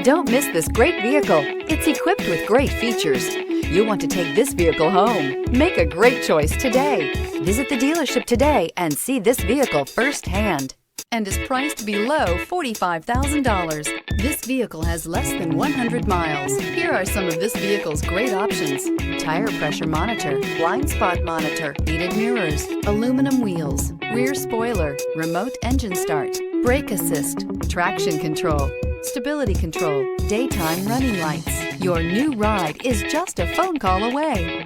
Don't miss this great vehicle. It's equipped with great features. You'll want to take this vehicle home. Make a great choice today. Visit the dealership today and see this vehicle firsthand, and is priced below $45,000. This vehicle has less than 100 miles. Here are some of this vehicle's great options: tire pressure monitor, blind spot monitor, heated mirrors, aluminum wheels, rear spoiler, remote engine start, brake assist, traction control, stability control, daytime running lights. Your new ride is just a phone call away.